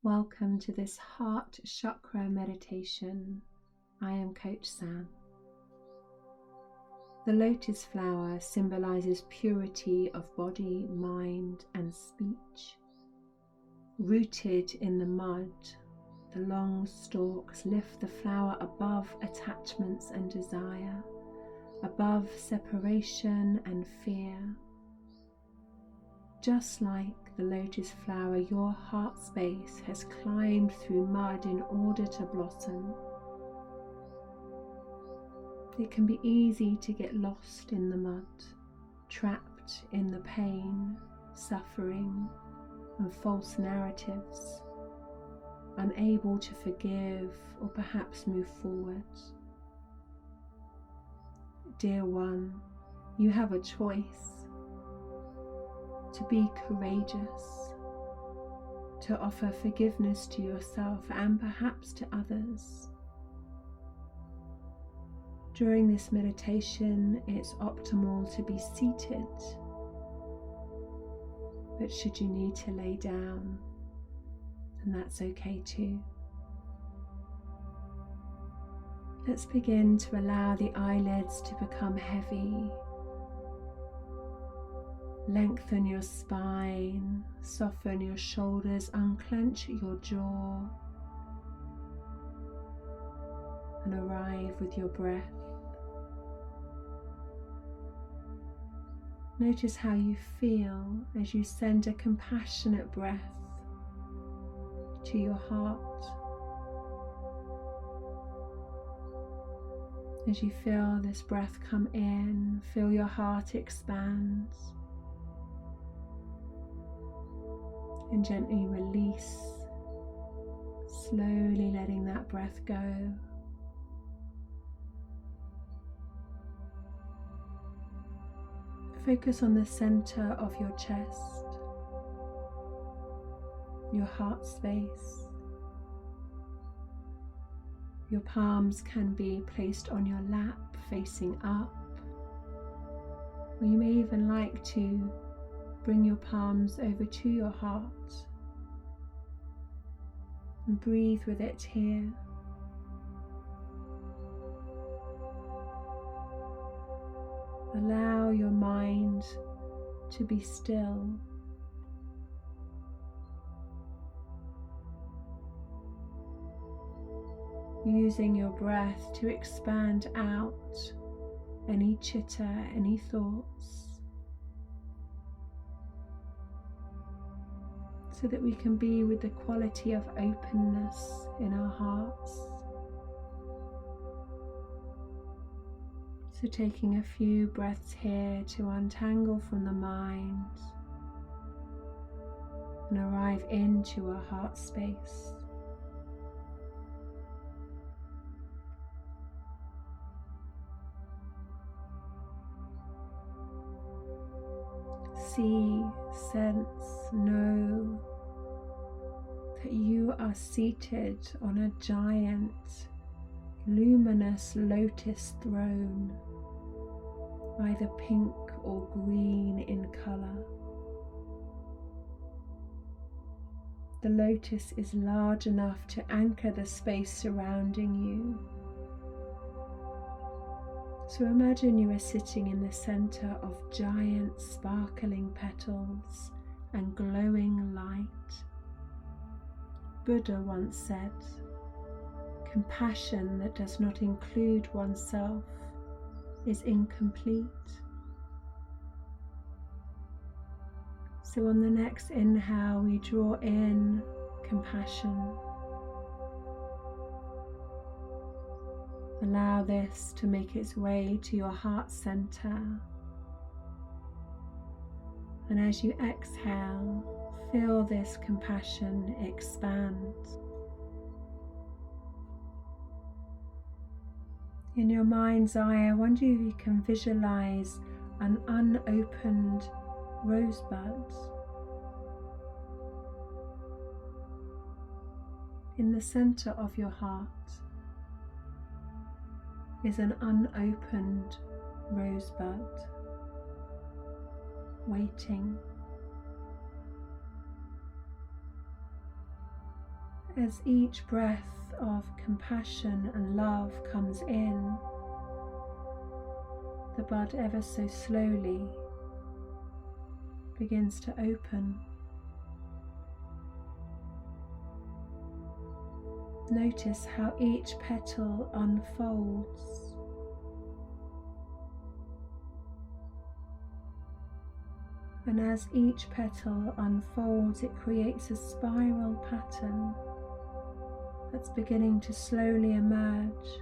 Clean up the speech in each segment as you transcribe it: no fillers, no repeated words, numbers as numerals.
Welcome to this Heart Chakra meditation. I am Coach Sam. The lotus flower symbolizes purity of body, mind, and speech. Rooted in the mud, the long stalks lift the flower above attachments and desire, above separation and fear. Just like the lotus flower, your heart space has climbed through mud in order to blossom. It can be easy to get lost in the mud, trapped in the pain, suffering, and false narratives, unable to forgive or perhaps move forward. Dear one, you have a choice. To be courageous, to offer forgiveness to yourself and perhaps to others. During this meditation, it's optimal to be seated, but should you need to lay down, then that's okay too. Let's begin to allow the eyelids to become heavy. Lengthen your spine, soften your shoulders, unclench your jaw, and arrive with your breath. Notice how you feel as you send a compassionate breath to your heart. As you feel this breath come in, feel your heart expand. And gently release, slowly letting that breath go. Focus on the center of your chest, your heart space. Your palms can be placed on your lap, facing up, or you may even like to bring your palms over to your heart and breathe with it here. Allow your mind to be still. Using your breath to expand out any chitter, any thoughts, so that we can be with the quality of openness in our hearts. So taking a few breaths here to untangle from the mind and arrive into our heart space. See, sense, know that you are seated on a giant, luminous lotus throne, either pink or green in color. The lotus is large enough to anchor the space surrounding you. So imagine you are sitting in the center of giant sparkling petals and glowing light. Buddha once said, "Compassion that does not include oneself is incomplete." So on the next inhale, we draw in compassion. Allow this to make its way to your heart center. And as you exhale, feel this compassion expand. In your mind's eye, I wonder if you can visualize an unopened rosebud. In the center of your heart is an unopened rosebud, waiting. As each breath of compassion and love comes in, the bud ever so slowly begins to open. Notice how each petal unfolds. And as each petal unfolds, it creates a spiral pattern that's beginning to slowly emerge.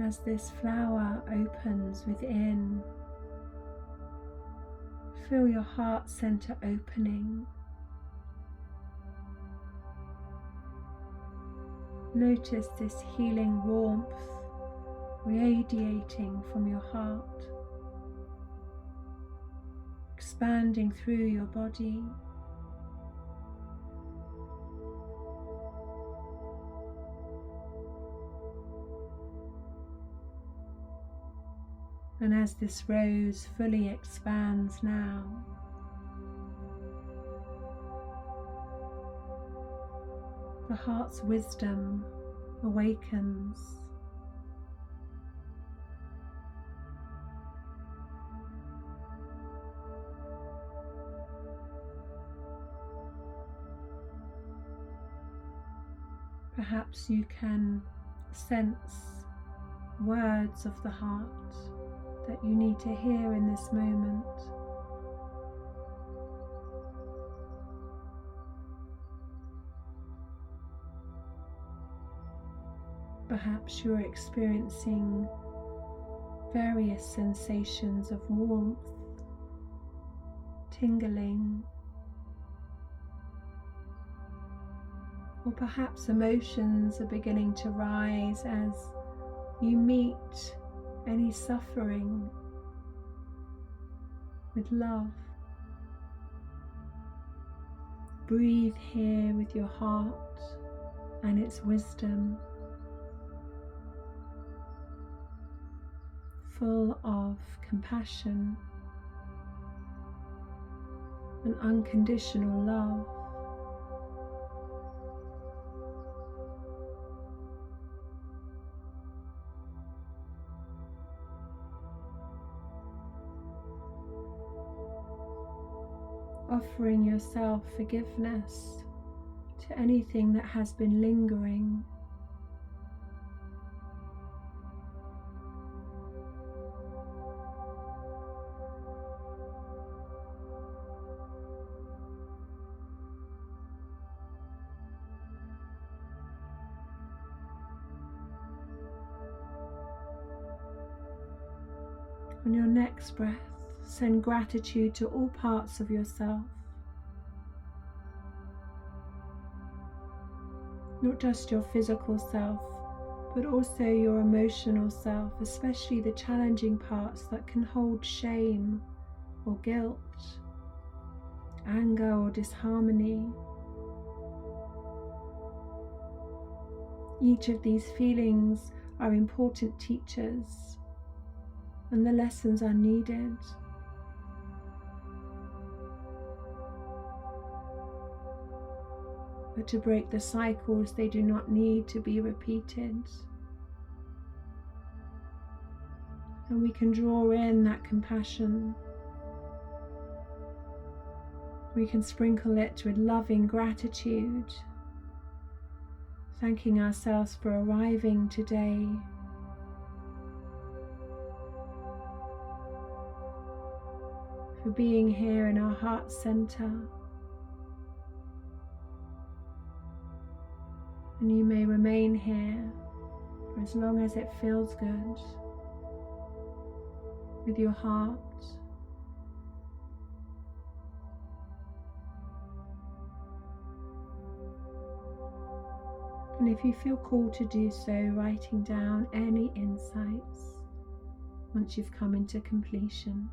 As this flower opens within, feel your heart center opening. Notice this healing warmth radiating from your heart, expanding through your body. And as this rose fully expands now, the heart's wisdom awakens. Perhaps you can sense words of the heart that you need to hear in this moment. Perhaps you're experiencing various sensations of warmth, tingling, or perhaps emotions are beginning to rise as you meet any suffering with love. Breathe here with your heart and its wisdom, full of compassion and unconditional love. Offering yourself forgiveness to anything that has been lingering. On your next breath, send gratitude to all parts of yourself. Not just your physical self, but also your emotional self, especially the challenging parts that can hold shame or guilt, anger or disharmony. Each of these feelings are important teachers, and the lessons are needed. But to break the cycles, they do not need to be repeated. And we can draw in that compassion. We can sprinkle it with loving gratitude, thanking ourselves for arriving today. For being here in our heart center. And you may remain here for as long as it feels good with your heart. And if you feel called to do so, writing down any insights once you've come into completion.